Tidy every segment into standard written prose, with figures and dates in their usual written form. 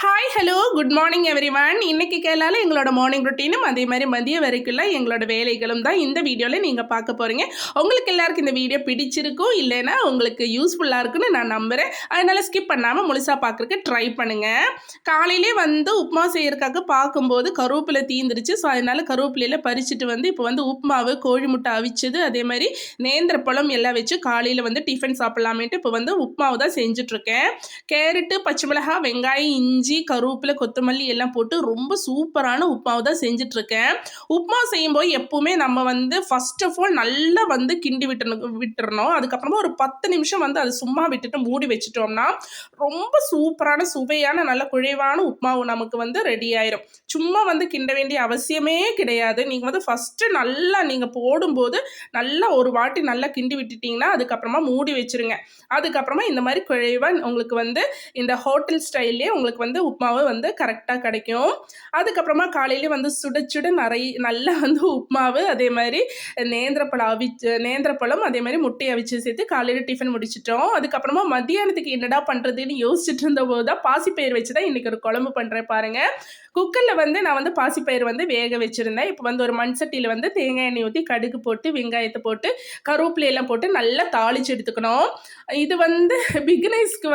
Hi hello good morning everyone. இன்னைக்கு கேளால எங்களோட morning ரொட்டீனும் அதே மாதிரி மதிய வரைக்குள்ள எங்களோட வேலைகளும் தான் இந்த வீடியோவில் நீங்கள் பார்க்க போகிறீங்க. உங்களுக்கு எல்லாருக்கும் இந்த வீடியோ பிடிச்சிருக்கும், இல்லைன்னா உங்களுக்கு யூஸ்ஃபுல்லாக இருக்குன்னு நான் நம்புகிறேன். அதனால் ஸ்கிப் பண்ணாமல் முழுசாக பார்க்குறக்கு ட்ரை பண்ணுங்கள். காலையிலே உப்புமா செய்யறதுக்காக பார்க்கும்போது கருவேப்பிலை தீந்துருச்சு. ஸோ அதனால் கருவேப்பிலையில் பறிச்சுட்டு இப்போ உப்புமாவு, கோழி முட்டை அவிச்சது, அதே மாதிரி நேந்திர பழம் எல்லாம் வச்சு காலையில் டிஃபன் சாப்பிட்லாமேட்டு இப்போ உப்புமாவு தான் செஞ்சுட்ருக்கேன். கேரட்டு, பச்சை மிளகாய், வெங்காயம், இஞ்சி, கருவேப்பிலை, கொத்தமல்லி எல்லாம் போட்டு ரொம்ப சூப்பரான உப்புமாவை தான் செஞ்சுட்ருக்கேன். உப்புமா செய்யும்போது எப்பவுமே நம்ம ஃபர்ஸ்ட் ஆஃப் ஆல் நல்லா கிண்டி விட்டுறணும். அதுக்கப்புறமா ஒரு 10 நிமிஷம் அது சும்மா விட்டுட்டு மூடி வச்சுட்டோம்னா ரொம்ப சூப்பரான சுவையான நல்ல குழைவான உப்புமாவு நமக்கு ரெடி ஆயிரும். சும்மா கிண்ட வேண்டிய அவசியமே கிடையாது. நீங்கள் ஃபஸ்ட்டு நல்லா நீங்கள் போடும்போது நல்லா ஒரு வாட்டி நல்லா கிண்டி விட்டுட்டிங்கன்னா அதுக்கப்புறமா மூடி வச்சுருங்க. அதுக்கப்புறமா இந்த மாதிரி குழைவாக உங்களுக்கு இந்த ஹோட்டல் ஸ்டைல்லே உங்களுக்கு உப்புமாவு கரெக்டாக கிடைக்கும். அதுக்கப்புறமா காலையிலே சுட சுட நல்லா உப்புமாவு, அதே மாதிரி நேந்திரப்பழம், அதே மாதிரி முட்டையை அவிச்சு சேர்த்து காலையில் டிஃபன் முடிச்சிட்டோம். அதுக்கப்புறமா மத்தியானத்துக்கு என்னடா பண்ணுறதுன்னு யோசிச்சுட்டு இருந்தபோது தான் பாசிப்பயிர் வச்சு தான் இன்றைக்கி ஒரு குழம்பு பண்ணுறேன் பாருங்கள். குக்கரில் நான் பாசிப்பயிர் வேக வச்சுருந்தேன். இப்போ ஒரு மண் சட்டியில் தேங்காய் எண்ணெய் ஊற்றி கடுகு போட்டு வெங்காயத்தை போட்டு கருவேப்பிலையெல்லாம் போட்டு நல்லா தாளித்து எடுத்துக்கணும். இது பிகினர்ஸ்க்கு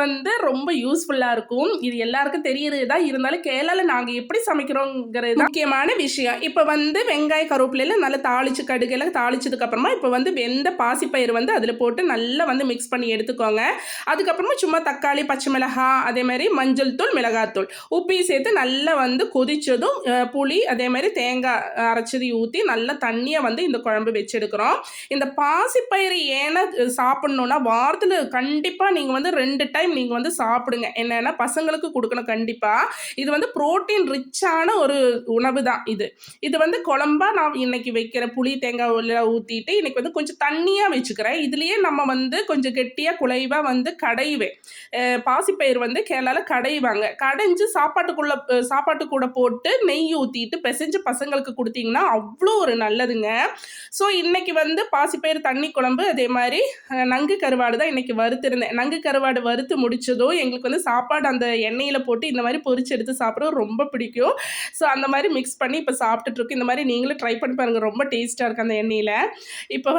ரொம்ப யூஸ்ஃபுல்லாக இருக்கும். இது எல்லாருக்கும் தெரியறது தான், இருந்தாலும் கேளால நாங்கள் எப்படி சமைக்கிறோங்கிறது முக்கியமான விஷயம். இப்போ வெங்காய கருவேப்பிலையில் நல்லா தாளித்து கடுகெல்லாம் தாளிச்சதுக்கப்புறமா இப்போ வெந்த பாசிப்பயிர் அதில் போட்டு நல்லா மிக்ஸ் பண்ணி எடுத்துக்கோங்க. அதுக்கப்புறமா சும்மா தக்காளி, பச்சை மிளகாய், அதே மாதிரி மஞ்சள் தூள், மிளகாத்தூள், உப்பையும் சேர்த்து நல்லா கொதிச்சதும் புளி, அதே மாதிரி தேங்காய் அரைச்சதையும் ஊற்றி நல்லா தண்ணியாக இந்த குழம்பு வச்சு எடுக்கிறோம். இந்த பாசிப்பயிறு ஏன்னா சாப்பிட்ணுன்னா வாரத்தில் கண்டிப்பாக நீங்கள் 2 டைம் நீங்கள் சாப்பிடுங்க. என்னென்னா பசங்களுக்கு கொடுக்கணும் கண்டிப்பாக. இது புரோட்டீன் ரிச்சான ஒரு உணவு தான் இது. இது குழம்பா நான் இன்னைக்கு வைக்கிறேன். புளி தேங்காய் எல்லாம் ஊற்றிட்டு இன்னைக்கு கொஞ்சம் தண்ணியாக வச்சுக்கிறேன். இதுலேயே நம்ம கொஞ்சம் கெட்டியாக குழைவாக கடைவேன். பாசிப்பயிர் கேளால கடைவாங்க. கடைஞ்சு சாப்பாட்டு கூட போட்டு நெய் ஊற்றிட்டு பிசைஞ்சு பசங்களுக்கு கொடுத்தீங்கன்னா அவ்வளோ ஒரு நல்லதுங்க. ஸோ இன்னைக்கு பாசிப்பயிர் தண்ணி குழம்பு, அதே மாதிரி நங்கு கருவாடு தான் இன்னைக்கு வறுத்துருந்தேன். நங்கு கருவாடு வறுத்து முடிச்சதும் எங்களுக்கு சாப்பாடு அந்த எண்ணெயில் போட்டு இந்த மாதிரி பொரிச்சு எடுத்து சாப்பிட ரொம்ப பிடிக்கும். ஸோ அந்த மாதிரி மிக்ஸ் பண்ணி இப்போ சாப்பிட்டுட்ருக்கோம். இந்த மாதிரி நீங்களும் ட்ரை பண்ணி பாருங்கள், ரொம்ப டேஸ்ட்டாக இருக்குது அந்த எண்ணெயில். இப்போ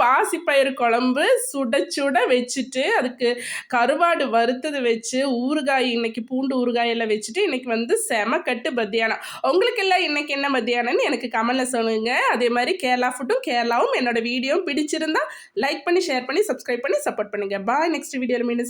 பாசிப்பயிறு குழம்பு சுட சுட வச்சுட்டு அதுக்கு கருவாடு வறுத்தது வச்சு ஊறுகாய், இன்னைக்கு பூண்டு ஊறுகாய் எல்லாம் வச்சுட்டு இன்னைக்கு செம கட்டு மத்தியானம். உங்களுக்கு எல்லாம் இன்னைக்கு என்ன மத்தியானம்னு எனக்கு கமெண்ட்ல சொல்லுங்க. அதே மாதிரி கேரளா ஃபுட்டும் கேரளாவும் என்னோட வீடியோ பிடிச்சிருந்தா லைக் பண்ணி, ஷேர் பண்ணி, சப்ஸ்கிரைப் பண்ணி சப்போர்ட் பண்ணுங்க. பாய். நெக்ஸ்ட் வீடியோவில் மீண்டும்